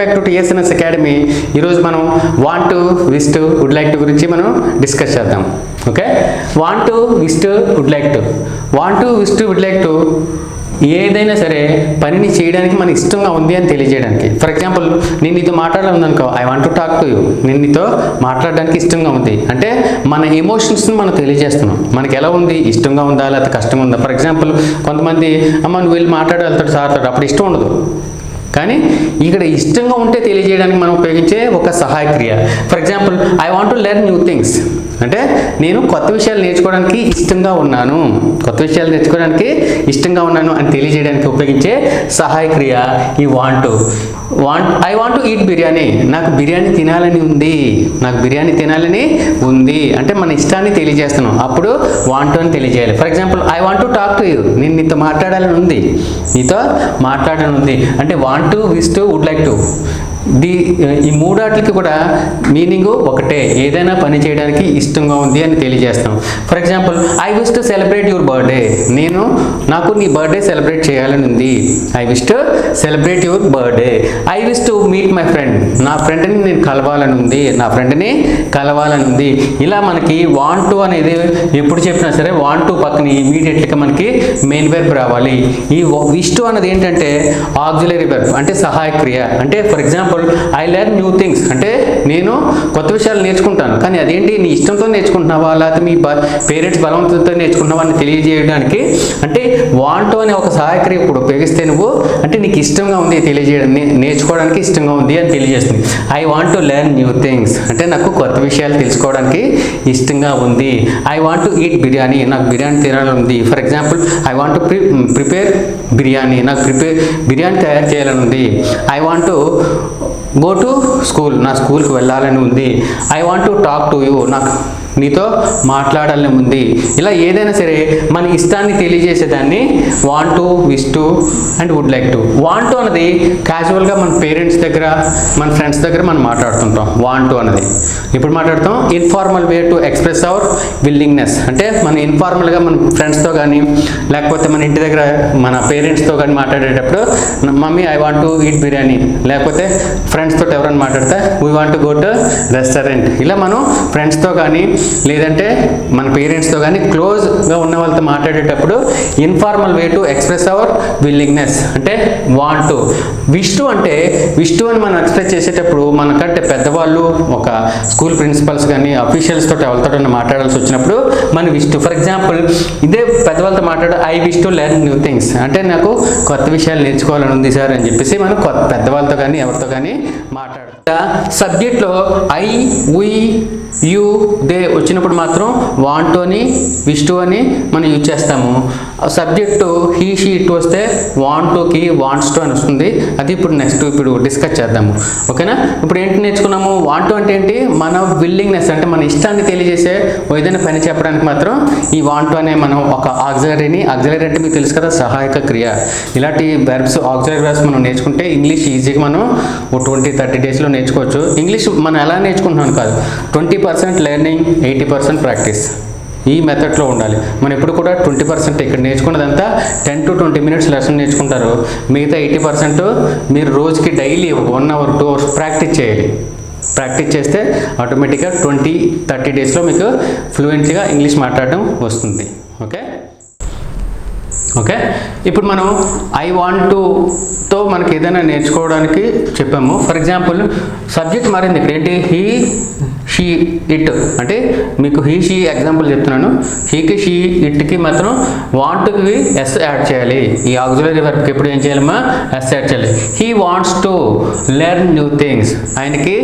Back to టీఎస్ఎన్ఎస్ academy. ఈరోజు మనం want to, wish to, would like to గురించి మనం డిస్కస్ చేద్దాం. Okay, want to, wish to, would like to. Want to, wish to, would like to ఏదైనా సరే పనిని చేయడానికి మన ఇష్టంగా ఉంది అని తెలియజేయడానికి. ఫర్ ఎగ్జాంపుల్, నేను నీతో మాట్లాడాలనుకో, I want to talk to you. నేను నీతో మాట్లాడడానికి ఇష్టంగా ఉంది అంటే మన ఎమోషన్స్ని మనం తెలియజేస్తున్నాం. మనకి ఎలా ఉంది, ఇష్టంగా ఉందా లేకపోతే కష్టంగా ఉందా. ఫర్ ఎగ్జాంపుల్, కొంతమంది అమ్మ నువ్వు వెళ్ళి మాట్లాడాలి సార్తో, అప్పుడు ఇష్టం ఉండదు. కానీ ఇక్కడ ఇష్టంగా ఉంటే తెలియజేయడానికి మనం ఉపయోగించే ఒక సహాయ క్రియ. For example, I want to learn new things అంటే నేను కొత్త విషయాలు నేర్చుకోవడానికి ఇష్టంగా ఉన్నాను, కొత్త విషయాలు నేర్చుకోవడానికి ఇష్టంగా ఉన్నాను అని తెలియజేయడానికి ఉపయోగించే సహాయ క్రియ ఈ want to. I want to eat biryani. నాకు బిర్యానీ తినాలని ఉంది, నాకు బిర్యానీ తినాలని ఉంది అంటే మన ఇష్టాన్ని తెలియజేస్తున్నాం. అప్పుడు వాంట్ టు అని తెలియజేయాలి. For example, I want to talk to you. నేను నీతో మాట్లాడాలని ఉంది, నీతో మాట్లాడాలని ఉంది అంటే want to, wish to, would like to. ఈ మూడాట్లకి కూడా మీనింగ్ ఒకటే, ఏదైనా పని చేయడానికి ఇష్టంగా ఉంది అని తెలియజేస్తాం. For example, I wish to celebrate your birthday. నాకు నీ బర్త్డే సెలబ్రేట్ చేయాలని ఉంది. I wish to celebrate your birthday. I wish to meet my friend. నా ఫ్రెండ్ని నేను కలవాలని ఉంది, నా ఫ్రెండ్ని కలవాలని ఉంది. ఇలా మనకి వాంట్ టు అనేది ఎప్పుడు చెప్పినా సరే వాంట్ టు పక్కన ఇమీడియట్గా మనకి మెయిన్ వెర్బ్ రావాలి. ఈ విష్ టు అన్నది ఏంటంటే ఆక్సిలరీ వెర్బ్ అంటే సహాయ క్రియ. అంటే for example, I learn new things అంటే నేను కొత్త విషయాలు నేర్చుకుంటాను. కానీ అదేంటి, నీ ఇష్టంతో నేర్చుకుంటున్నావా లేకపోతే మీ పేరెంట్స్ బలవంతంతో నేర్చుకుంటున్నావా అని తెలియజేయడానికి అంటే వాంట్ టు అనే ఒక సహాయక్రియ ఇప్పుడు ఉపయోగిస్తే నువ్వు అంటే నీకు ఇష్టంగా ఉంది తెలియజేయడం, నేర్చుకోవడానికి ఇష్టంగా ఉంది అని తెలియజేస్తుంది. I want to learn new things అంటే నాకు కొత్త విషయాలు తెలుసుకోవడానికి ఇష్టంగా ఉంది. I want to eat biryani. నాకు బిర్యానీ తినాలని ఉంది. For example, I want to prepare biryani. నాకు బిర్యానీ తయారు చేయాలని ఉంది. I want to go to school. నా స్కూల్కి వెళ్ళాలని ఉంది. I want to talk to you. నాకు నీతో మాట్లాడాలని ఉంది. ఇలా ఏదైనా సరే మన ఇష్టాన్ని తెలియజేసేదాన్ని want to, wish to and would like to. Want to అన్నది క్యాజువల్గా మన పేరెంట్స్ దగ్గర, మన ఫ్రెండ్స్ దగ్గర మనం మాట్లాడుతుంటాం. వాంట్ టు అన్నది ఇప్పుడు మాట్లాడతాం informal way to express our willingness అంటే మన ఇన్ఫార్మల్గా మన ఫ్రెండ్స్తో కానీ లేకపోతే మన ఇంటి దగ్గర మన పేరెంట్స్తో కానీ మాట్లాడేటప్పుడు mummy I want to eat biryani, లేకపోతే ఫ్రెండ్స్తో ఎవరైనా మాట్లాడితే we want to go to restaurant. ఇలా మనం ఫ్రెండ్స్తో కానీ లేదంటే మన పేరెంట్స్తో కానీ క్లోజ్గా ఉన్న వాళ్ళతో మాట్లాడేటప్పుడు informal way to express our willingness అంటే వాంట్ టు. విష్ టు అంటే విష్ టు అని మనం ఎక్స్ప్రెస్ చేసేటప్పుడు మనకంటే పెద్దవాళ్ళు, ఒక స్కూల్ ప్రిన్సిపల్స్ కానీ అఫీషియల్స్ తోటి ఎవరితో మాట్లాడాల్సి వచ్చినప్పుడు మన విష్ టు. ఫర్ ఎగ్జాంపుల్, ఇదే పెద్దవాళ్ళతో మాట్లాడే I wish to learn new things అంటే నాకు కొత్త విషయాలు నేర్చుకోవాలని ఉంది సార్ అని చెప్పేసి మనం పెద్దవాళ్ళతో కానీ ఎవరితో కానీ మాట్లాడతాం. సబ్జెక్ట్లో ఐ, వి, యూ, దే వచ్చినప్పుడు మాత్రం వాంట్ టు అని, విష్ టు అని మనం యూజ్ చేస్తాము. సబ్జెక్టు హీ, షీ, ఇట్ వస్తే వాంట్ టుకి వాంట్స్ టు అని వస్తుంది. అది ఇప్పుడు డిస్కస్ చేద్దాము. ఓకేనా? ఇప్పుడు ఏంటి నేర్చుకున్నాము? వాంట్ టు అంటే ఏంటి, మన విల్లింగ్నెస్ అంటే మన ఇష్టాన్ని తెలియజేసే ఏదైనా పని చెప్పడానికి మాత్రం ఈ వాంట్ టు అనే మనం ఒక ఆక్సిలరీ అంటే మీకు తెలుసు కదా, సహాయక క్రియ. ఇలాంటి వెర్బ్స్, ఆక్సిలరీ వెర్బ్స్ మనం నేర్చుకుంటే ఇంగ్లీష్ ఈజీగా మనం 20-30 డేస్లో నేర్చుకోవచ్చు. ఇంగ్లీష్ మనం ఎలా నేర్చుకుంటున్నాం కాదు, 20% లెర్నింగ్, 80% ప్రాక్టీస్. ఈ మెథడ్లో ఉండాలి. మనం ఎప్పుడు కూడా 20% ఇక్కడ నేర్చుకున్నదంతా 10 to 20 minutes లెసన్ నేర్చుకుంటారు. మిగతా 80% మీరు రోజుకి డైలీ 1 hour 2 hours ప్రాక్టీస్ చేయాలి. ప్రాక్టీస్ చేస్తే ఆటోమేటిక్గా 20-30 డేస్లో మీకు ఫ్లూయెంట్గా ఇంగ్లీష్ మాట్లాడడం వస్తుంది. ఓకే, ఇప్పుడు మనం ఐ వాంట్ టుతో మనకి ఏదైనా నేర్చుకోవడానికి చెప్పాము. ఫర్ ఎగ్జాంపుల్, సబ్జెక్ట్ మారింది. ఇక్కడ ఏంటి, హీ, షీ, ఇట్ అంటే మీకు హీ, షీ ఎగ్జాంపుల్ చెప్తున్నాను. హీకి, షీ, ఇట్కి మాత్రం వాంట్కి ఎస్ యాడ్ చేయాలి. ఈ ఆక్సిలరీ వర్బ్కి ఎప్పుడు ఏం చేయాలమ్మా, ఎస్ యాడ్ చేయాలి. He wants to learn new things. ఆయనకి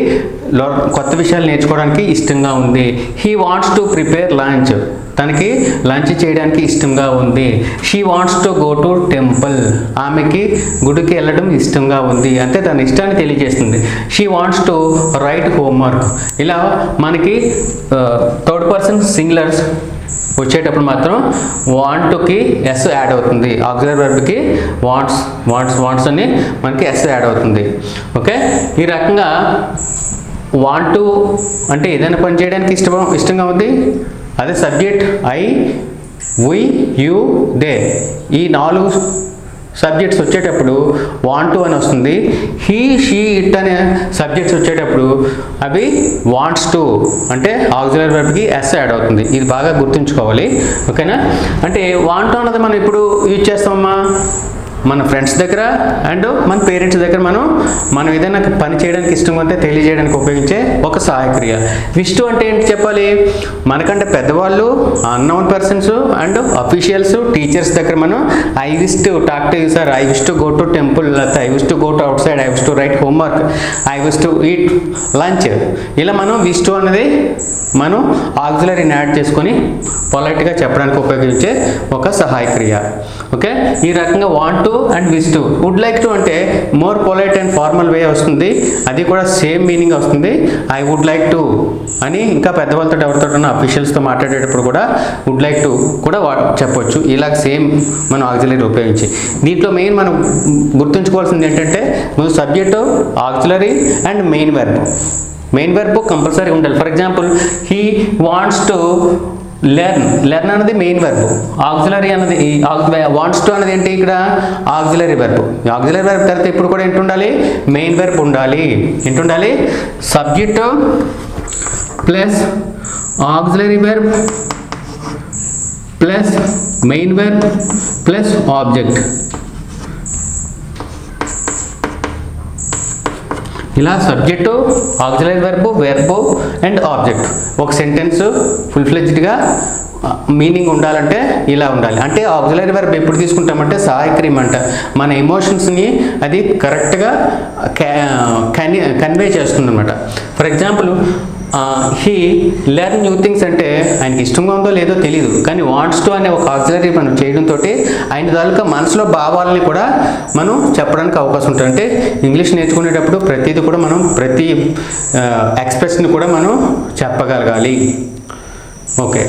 కొత్త విషయాలు నేర్చుకోవడానికి ఇష్టంగా ఉంది. He wants to prepare lunch. తనకి లంచ్ చేయడానికి ఇష్టంగా ఉంది. She wants to go to temple. ఆమెకి గుడికి వెళ్ళడం ఇష్టంగా ఉంది అంటే తన ఇష్టాన్ని తెలియజేస్తుంది. She wants to write homework. ఇలా మనకి థర్డ్ పర్సన్ సింగులర్స్ వచ్చేటప్పుడు మాత్రం వాంట్ టుకి ఎస్ యాడ్ అవుతుంది. ఆక్సిలరీ వెర్బ్కి వాంట్స్ అని మనకి ఎస్ యాడ్ అవుతుంది. ఓకే, ఈ రకంగా వాంట్ టు అంటే ఏదైనా పని చేయడానికి ఇష్టంగా ఉంది. అదే subject I, we, you, they. ఈ 4 సబ్జెక్ట్స్ వచ్చేటప్పుడు వాంట్ టు అని వస్తుంది. హీ షీ ఇట్ అనే సబ్జెక్ట్స్ వచ్చేటప్పుడు అవి వాంట్స్ టు అంటే ఆక్సిలరీ వెర్బ్కి ఎస్ యాడ్ అవుతుంది. ఇది బాగా గుర్తుంచుకోవాలి. ఓకేనా? అంటే వాంట్ టు అన్నది మనం ఇప్పుడు యూజ్ చేస్తామమ్మా మన ఫ్రెండ్స్ దగ్గర అండ్ మన పేరెంట్స్ దగ్గర మనం ఏదైనా పని చేయడానికి ఇష్టం ఉంటే తెలియజేయడానికి ఉపయోగించే ఒక సహాయక్రియ. విష్ టు అంటే ఏంటి చెప్పాలి? మనకంటే పెద్దవాళ్ళు, unknown persons and officials, teachers దగ్గర మనం I wish to talk to you sir, I wish to go to temple, లేకపోతే I wish to go to outside, I wish to write homework, I wish to eat lunch, ఇలా మనం wish to అనేది మనం ఆక్సిలరీని add చేసుకొని పొలైట్గా చెప్పడానికి ఉపయోగించే ఒక సహాయక్రియ. Okay, ఈ రకంగా want to and wish to. Would like to అంటే more polite and formal way వస్తుంది, అది కూడా సేమ్ మీనింగ్ వస్తుంది. ఐ వుడ్ లైక్ టు అని ఇంకా పెద్దవాళ్ళతో ఎవరితో అఫీషియల్స్తో మాట్లాడేటప్పుడు కూడా వుడ్ లైక్ టు కూడా చెప్పొచ్చు. ఇలా సేమ్ మనం ఆక్సిలరీ ఉపయోగించి. దీంట్లో మెయిన్ మనం గుర్తుంచుకోవాల్సింది ఏంటంటే subject, auxiliary and main verb. Main verb compulsory ఉండాలి. For example he wants to learn అనేది మెయిన్ వెర్బ్. ఆక్సిలరీ అన్నది వాంట్స్ టు అనేది ఏంటి? ఇక్కడ ఆక్సిలరీ వెర్బ్. ఆక్సిలరీ వెర్బ్ తర్వాత ఇప్పుడు కూడా ఏంటి ఉండాలి? మెయిన్ వెర్బ్ ఉండాలి. ఏంటి ఉండాలి? Subject plus auxiliary verb plus main verb plus object. ఇలా subject, auxiliary verb and object ఒక సెంటెన్స్ ఫుల్ ఫ్లెడ్జ్డ్గా మీనింగ్ ఉండాలంటే ఇలా ఉండాలి. అంటే ఆక్సిలరీ వెర్బ్ ఎప్పుడు తీసుకుంటామంటే సహాయక్రియ అంట. మన ఎమోషన్స్ని అది కరెక్ట్గా కన్వే చేస్తుంది అనమాట. For example he learn new things అంటే ఆయనకి ఇష్టంగా ఉందో లేదో తెలియదు, కానీ వాంట్స్ టు అనే ఒక ఆక్సిలరీ మనం చేయడంతో ఆయన తాలూకా మనసులో భావాలని కూడా మనం చెప్పడానికి అవకాశం ఉంటుంది. అంటే ఇంగ్లీష్ నేర్చుకునేటప్పుడు ప్రతిదీ కూడా మనం ప్రతి ఎక్స్ప్రెషన్ కూడా మనం చెప్పగలగాలి. ఓకే.